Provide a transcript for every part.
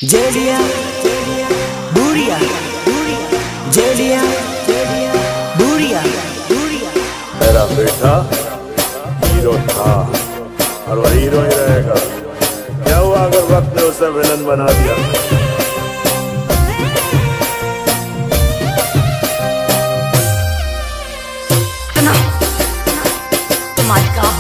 जेलिया बुरिया जेलिया बुरिया मेरा बेटा हीरो था और वह हीरो ही रहेगा। क्या हुआ अगर वक्त ने उसे विलन बना दिया? सुनो, तुम आज का हो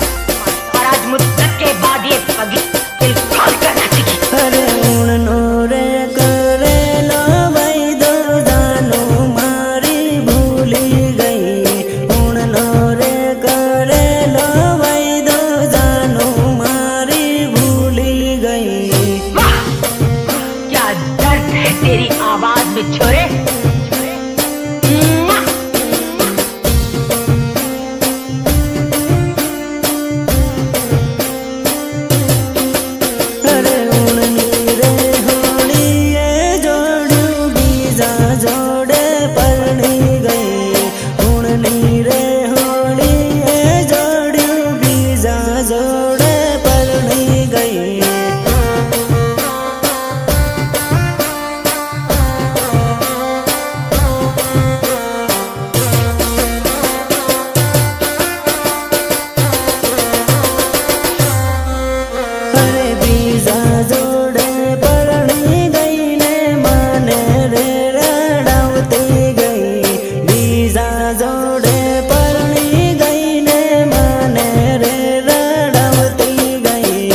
और आज मुद्दत के बाद ये पगी दिल खोल कर नाचेगी। अरे उड़नो रे करे लो भाई दो जानो मारी भूली गई। उड़नो रे करे लो भाई दो जानो मारी भूली गई। वाह! क्या दर्द है तेरी आवाज में छोरे। अरे उड़नी रे होड़ी ये जोड़ू बीजा जोड़े परनी गई। उड़नी रे होड़ी ये जोड़ू बीजा जोड़े परनी गई। अरे बीजा जोड़े परनी गई ने माने रे रड़ावती गई। बीजा जोड़े परनी गई ने माने रे रड़ावती गई।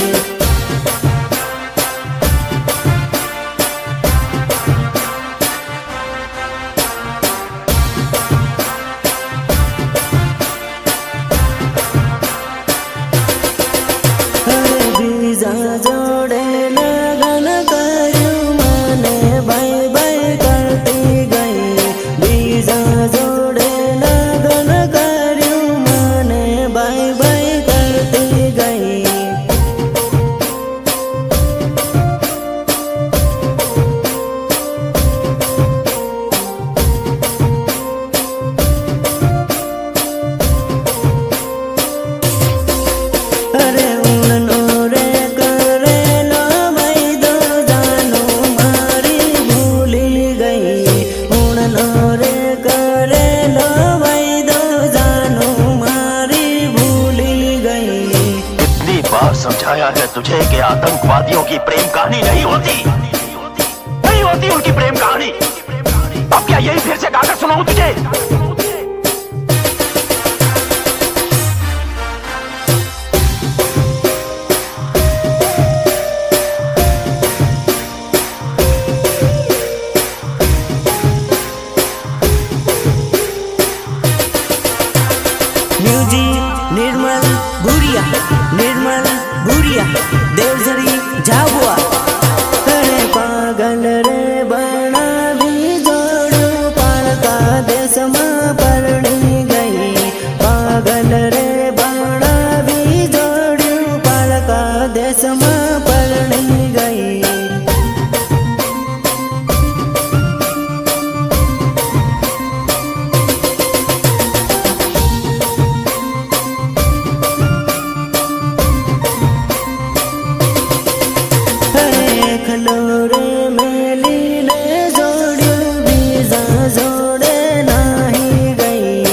अरे बीजा जोड़े लगन करू माने बाई बाई करती गई। बीजा जोड़े लगन करू माने बाई बाई करती गई। अरे उड़नो रे करे लो भाई दो जानो मारी भूली गई। उड़नो रे करे लो भाई दो जानो मारी भूली गई। कितनी बार समझाया है तुझे कि आतंकवादियों की प्रेम कहानी नहीं होती, नहीं होती उनकी प्रेम कहानी। अब क्या यही फिर से गाकर सुनाऊं तुझे? म्यूजिक निर्मल बुरिया देवझरी झाबुआ। अरे पागल रे बना भी जोड़ू पालका देश में परनी गई। पागल रे बना भी जोड़ू पालका देश में परनी गई। खलोरे मेली ने जोड़ू बीजा जोड़े नाही गई।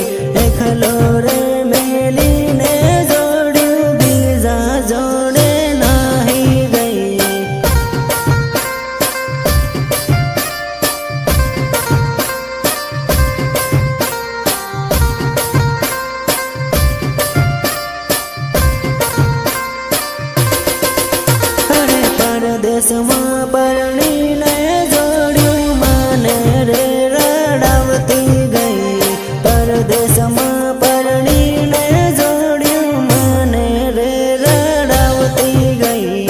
खलोरे मेली ने जोड़ू बीजा जोड़े नाही गई। अरे परदेश में परनी ने जोड़ू माने रे रड़ावती गई। परदेश में परनी ने जोड़ू माने रे रड़ावती गई।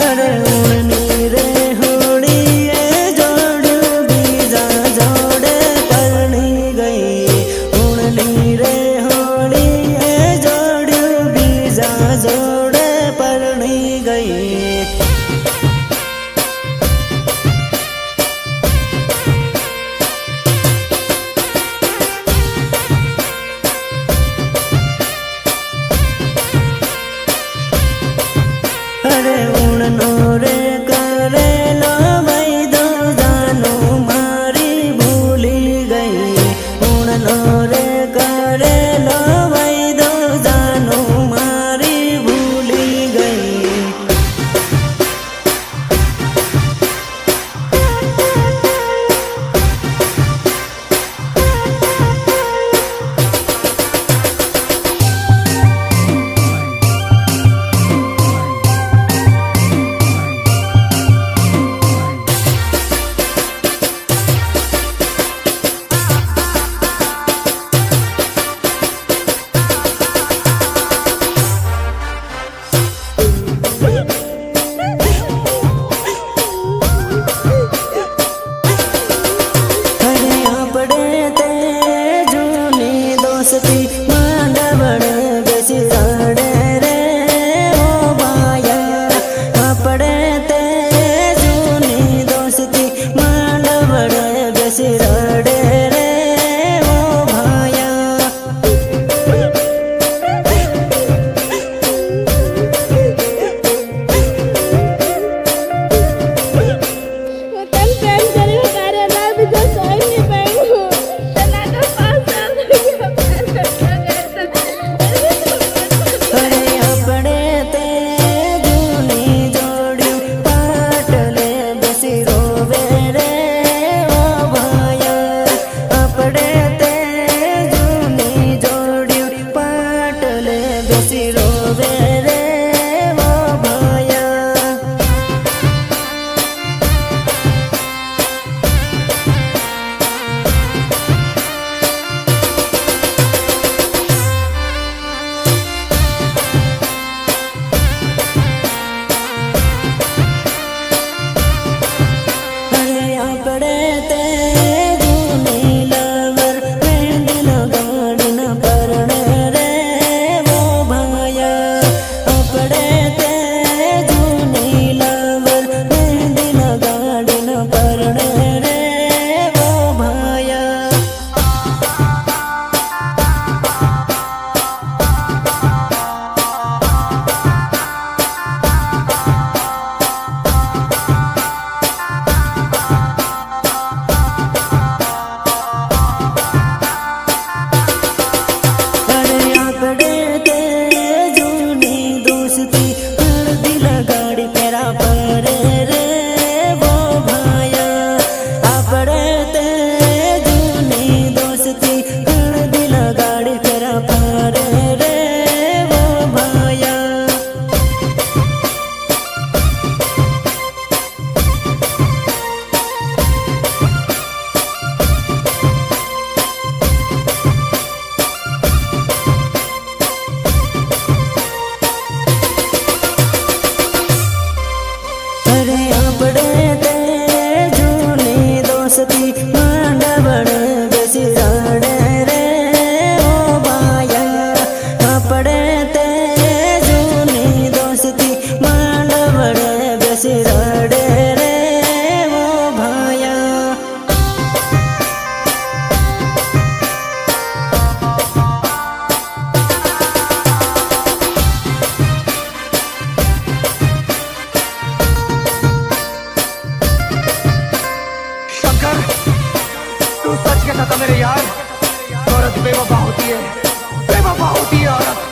अरे उड़नी रे होड़ी ये जोड़ू बीजा जोड़े परनी गई। उड़नी रे होड़ी ये जोड़ू बीजा जोड़े परनी गई। अरे उड़नो रे करेलो वैदो जानो मारी भूली गई उड़नो रे करेलो वैदो जानो मारी भूली गई मेरे यार, औरत बेवफा होती है, बेवफा होती है औरत।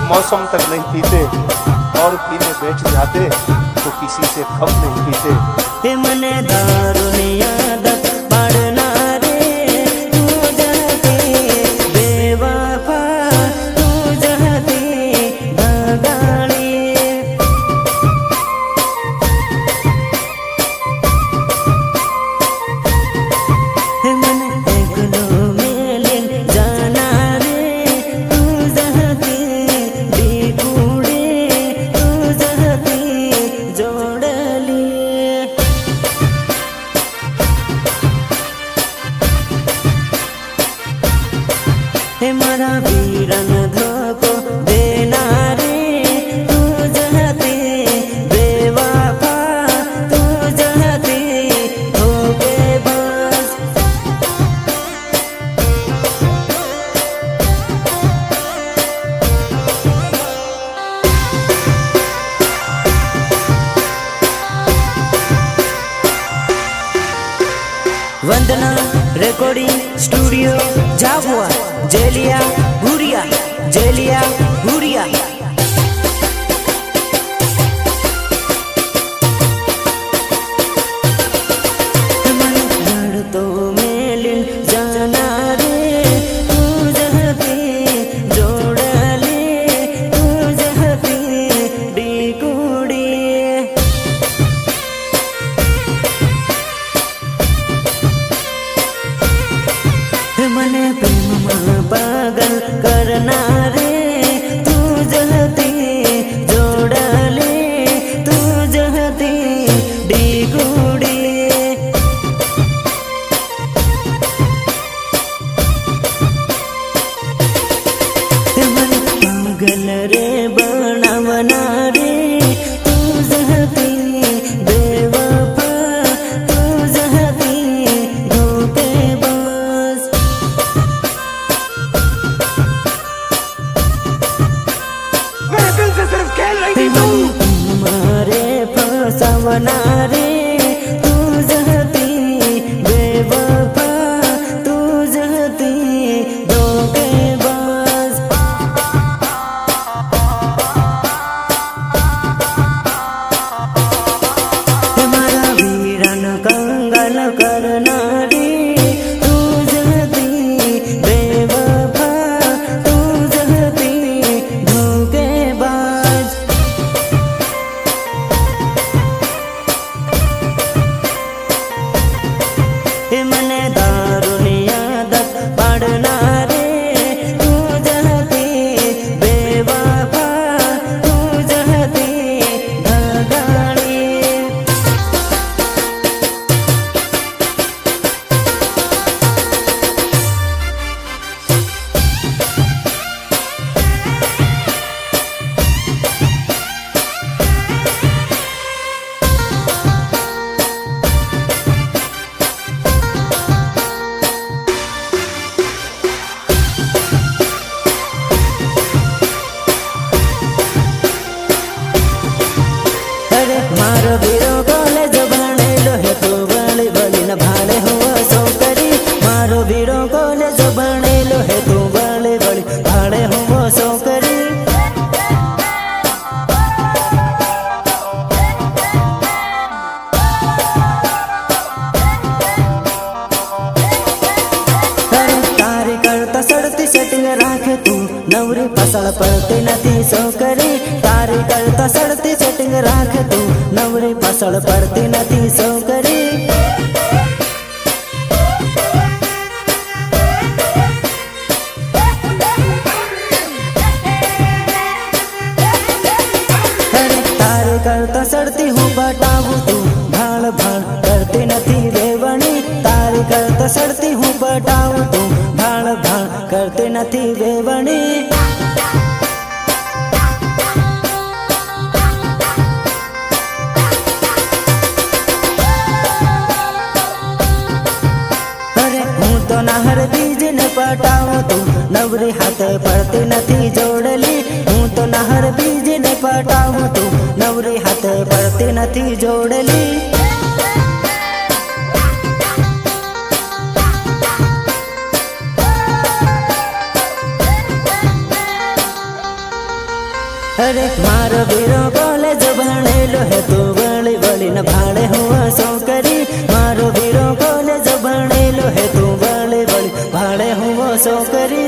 मौसम तक नहीं पीते और पीने बैठ जाते तो किसी से कम नहीं पीते। मने दारू याद पड़ना रे तू जाते हे मारा वीरन धोको देनारे तू जहते बेवफा तू जहते धोखेबाज वंदना रिकॉर्डिंग स्टूडियो झाबुआ जेलिया भूरिया जेलिया भूरिया तो मेलिन जाना रे तू जहती जोड़ले तू जहती डीकुड़ी मने प्रेम पागल करना रे तू जहती जोड़ले तू जहती डीगुड़ी मन पागल रे बनावना रे तू जहती बेवफा तू जहती धोखेबाज मेरे दिल से सिर्फ खेल रही थी तू। मारे फसावना रे तू जहती बेवफा तू जहती धोखेबाज हमारा वीरन कंगल करना रे तू जहती बेवफा तू जहती धोखेबाज मने दारुनी आदत पड़ना रे तू जहती बेवफा तू जहती धगाड़ी अरे मारो वीरो कॉलेज बनेलो है तू बड़ी बड़ी न भाड़े हुआ सौकरी मारो वीरो कॉलेज बनेलो है तू बड़ी बड़ी भाड़े हुआ सौकरी अरे तारी करता सड़ती सेटिंग राखे तू नवरी फसल पड़ती नथी सौकरी तारी करता सड़ती सेटिंग राखे तू नवरी फसल पड़ती नथी सौकरी अरे तारी करता सड़ती हूँ बटाऊ तू भाड़ भाड़ करती नथी वेवणी तारी करता सड़ती हूँ बटाऊ तू भाड़ भाड़ करती नथी वेवणी अरे हूँ तो नहर बीज न पटाऊँ तू नवरी हाथ पड़ती नथी जोड़ली हूँ तो नहर बीज न पटाऊँ तू नवरी हाथ पड़ती नथी जोड़ली अरे मारो वीरो कॉलेज बनेलो है तू बड़ी बड़ी न भाड़े हुआ सौकरी मारो वीरो कॉलेज बनेलो है तू बड़ी बड़ी भाड़े हुआ सौकरी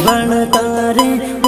પણ તારે